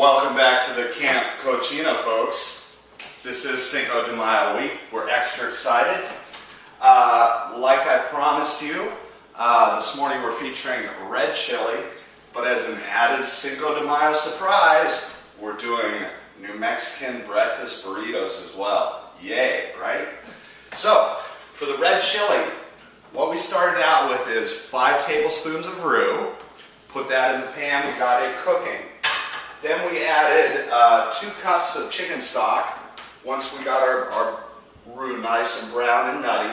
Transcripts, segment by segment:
Welcome back to the Camp Cochino, folks. This is Cinco de Mayo week. We're extra excited. Like I promised you, this morning we're featuring red chili, but as an added Cinco de Mayo surprise, we're doing New Mexican breakfast burritos as well. Yay, right? So, for the red chili, what we started out with is 5 tablespoons of roux. Put that in the pan, we got it cooking. Then we added 2 cups of chicken stock. Once we got our roux nice and brown and nutty,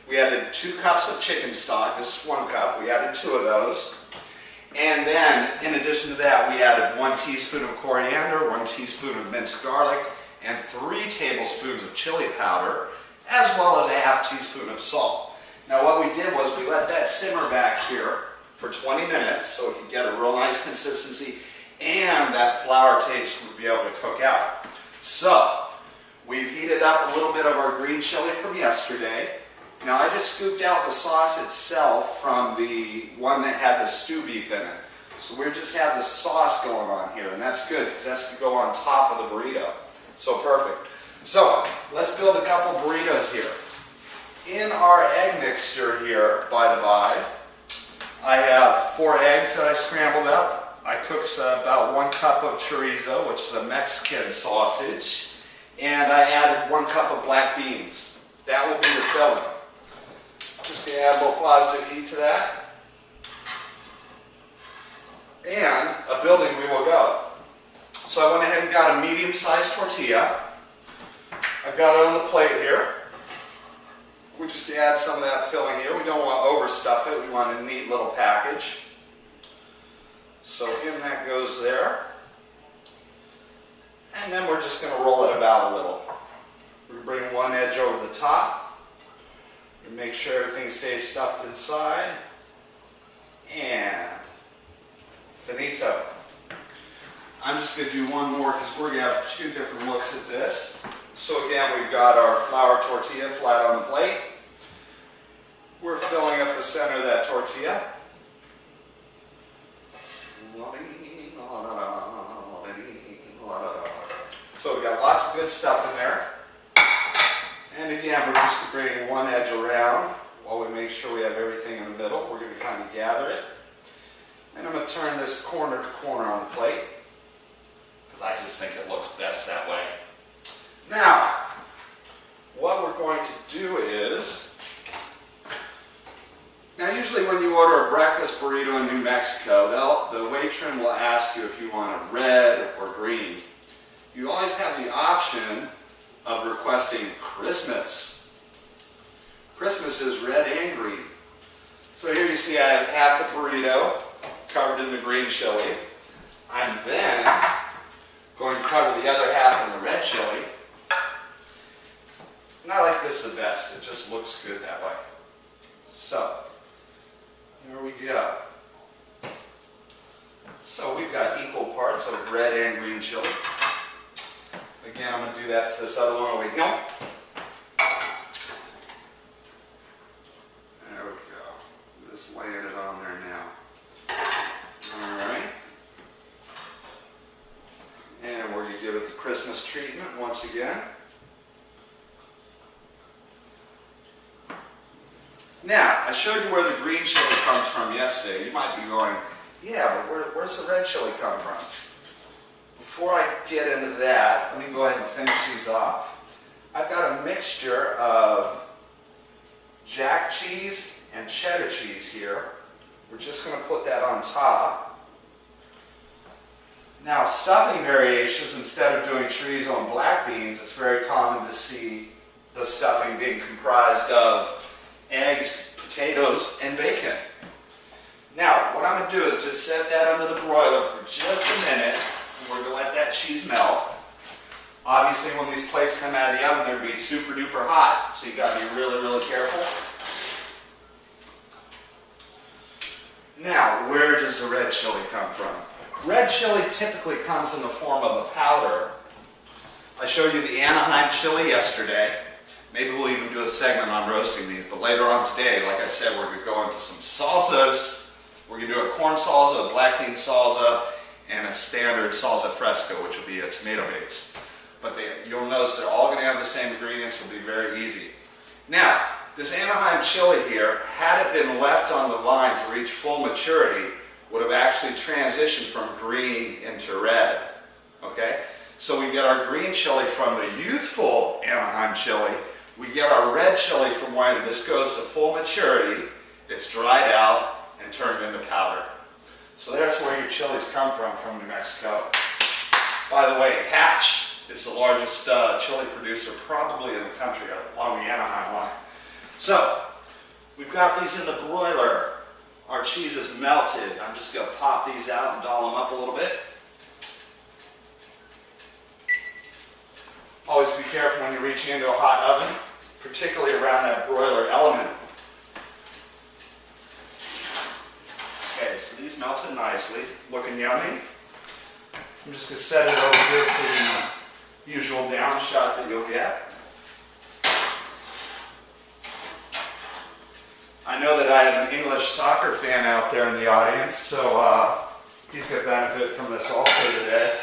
we added 2 cups of chicken stock. This is 1 cup. We added 2 of those. And then, in addition to that, we added 1 teaspoon of coriander, 1 teaspoon of minced garlic, and 3 tablespoons of chili powder, as well as a ½ teaspoon of salt. Now what we did was we let that simmer back here for 20 minutes so it could get a real nice consistency and that flour taste would be able to cook out. So, we've heated up a little bit of our green chili from yesterday. Now I just scooped out the sauce itself from the one that had the stew beef in it. So we just have the sauce going on here, and that's good because that's to go on top of the burrito. So perfect. So, let's build a couple burritos here. In our egg mixture here, by the by, I have 4 eggs that I scrambled up. I cooked about 1 cup of chorizo, which is a Mexican sausage, and I added 1 cup of black beans. That will be the filling. Just going to add a little positive heat to that. And a building we will go. So I went ahead and got a medium-sized tortilla. I've got it on the plate here. We just add some of that filling here. We don't want to overstuff it. We want a neat little package. So in that goes there. And then we're just going to roll it about a little. We bring one edge over the top. And make sure everything stays stuffed inside. And finito. I'm just going to do one more because we're going to have 2 different looks at this. So again, we've got our flour tortilla flat on the plate. We're filling up the center of that tortilla. So we've got lots of good stuff in there. And again, we're just bringing one edge around while we make sure we have everything in the middle. We're going to kind of gather it. And I'm going to turn this corner to corner on the plate because I just think it looks best that way. Now, what we're going to do is, now usually when you order a breakfast burrito in New Mexico, the waitress will ask you if you want it red or green. You always have the option of requesting Christmas. Christmas is red and green. So here you see I have half the burrito covered in the green chili. I'm then going to cover the other half in the red chili. And I like this the best. It just looks good that way. So, here we go. So we've got equal parts of red and green chili. Again, I'm going to do that to this other one over here. There we go. Just laying it on there now. Alright. And we're going to give it the Christmas treatment once again. Now, I showed you where the green chili comes from yesterday. You might be going, yeah, but where's the red chili come from? Before I get into that, let me go ahead and finish these off. I've got a mixture of jack cheese and cheddar cheese here. We're just going to put that on top. Now, stuffing variations, instead of doing chorizo and black beans, it's very common to see the stuffing being comprised of eggs, potatoes, and bacon. Now, what I'm going to do is just set that under the broiler for just a minute. And we're going to let that cheese melt. Obviously, when these plates come out of the oven, they're going to be super duper hot, so you got to be really, really careful. Now, where does the red chili come from? Red chili typically comes in the form of a powder. I showed you the Anaheim chili yesterday. Maybe we'll even do a segment on roasting these, but later on today, like I said, we're going to go into some salsas. We're going to do a corn salsa, a black bean salsa, and a standard salsa fresca, which will be a tomato base. But you'll notice they're all going to have the same ingredients. It'll be very easy. Now, this Anaheim chili here, had it been left on the vine to reach full maturity, would have actually transitioned from green into red. Okay? So we get our green chili from the youthful Anaheim chili. We get our red chili from when this goes to full maturity. It's dried out and turned into powder. So there's where your chilies come from New Mexico. By the way, Hatch is the largest chili producer probably in the country along the Anaheim line. So, we've got these in the broiler. Our cheese is melted. I'm just going to pop these out and doll them up a little bit. Always be careful when you're reaching into a hot oven, particularly around that broiler element. Okay, so these melted nicely, looking yummy. I'm just going to set it over here for the usual down shot that you'll get. I know that I have an English soccer fan out there in the audience, so he's going to benefit from this also today.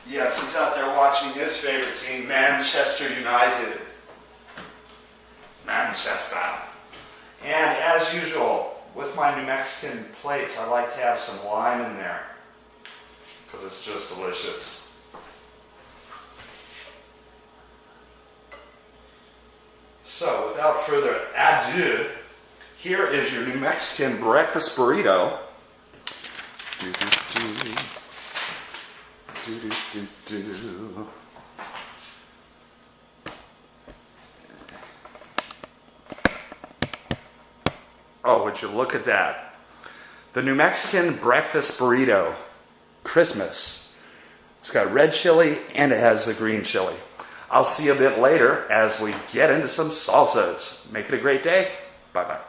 Yes, he's out there watching his favorite team, Manchester United. Manchester. And as usual, with my New Mexican plates, I like to have some lime in there, because it's just delicious. So, without further ado, here is your New Mexican breakfast burrito. Oh, would you look at that? The New Mexican breakfast burrito, Christmas. It's got red chili and it has the green chili. I'll see you a bit later as we get into some salsas. Make it a great day. Bye-bye.